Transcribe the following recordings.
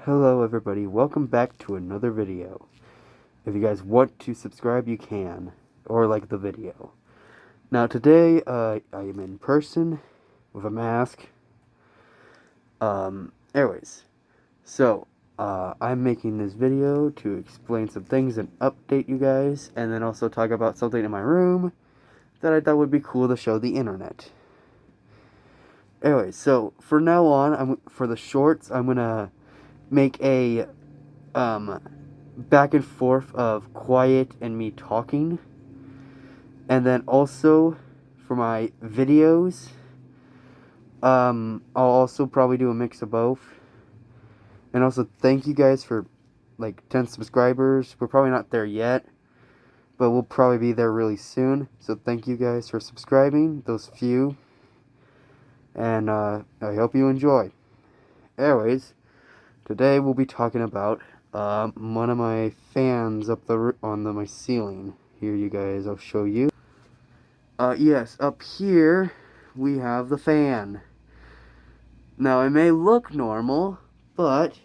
Hello everybody, welcome back to another video. If you guys want to subscribe, you can, or like the video. Now today, I am in person, with a mask. Anyways, so, I'm making this video to explain some things and update you guys, and then also talk about something in my room that I thought would be cool to show the internet. Anyway, so, for now on, for the shorts, I'm gonna make a, back and forth of quiet and me talking. And then also, for my videos, I'll also probably do a mix of both. And also, thank you guys for, like, 10 subscribers. We're probably not there yet, but we'll probably be there really soon. So thank you guys for subscribing, those few. And, I hope you enjoy. Anyways, today we'll be talking about, one of my fans up on my ceiling. Here, you guys, I'll show you. Yes, up here we have the fan. Now, it may look normal, but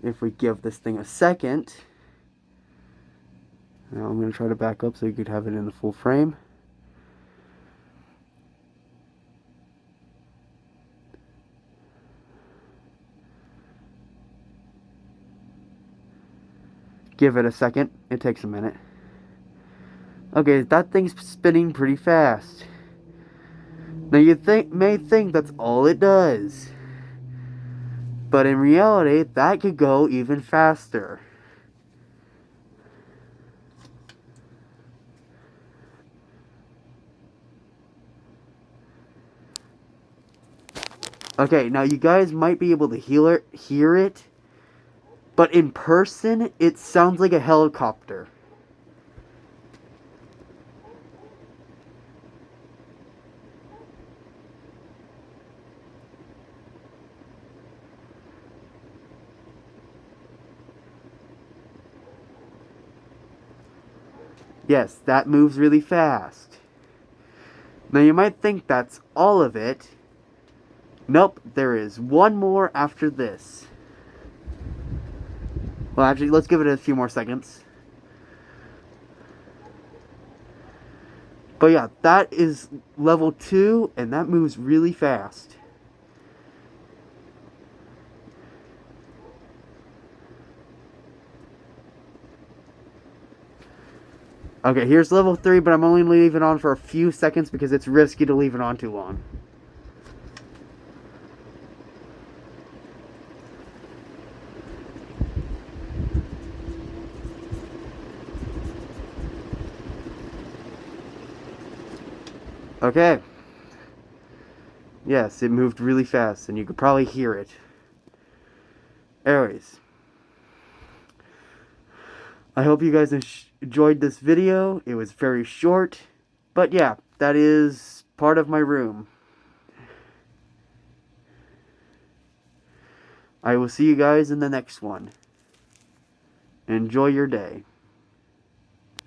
if we give this thing a second, now I'm going to try to back up so you could have it in the full frame. Give it a second. It takes a minute. Okay, that thing's spinning pretty fast. Now, you may think that's all it does, but in reality, that could go even faster. Okay, now you guys might be able to hear it, but in person, it sounds like a helicopter. Yes, that moves really fast. Now you might think that's all of it. Nope, there is one more after this. Well, actually, let's give it a few more seconds. But yeah, that is level 2, and that moves really fast. Okay, here's level 3, but I'm only leaving it on for a few seconds because it's risky to leave it on too long. Okay. Yes, it moved really fast, and you could probably hear it. Anyways, I hope you guys enjoyed this video. It was very short, but yeah, that is part of my room. I will see you guys in the next one. Enjoy your day.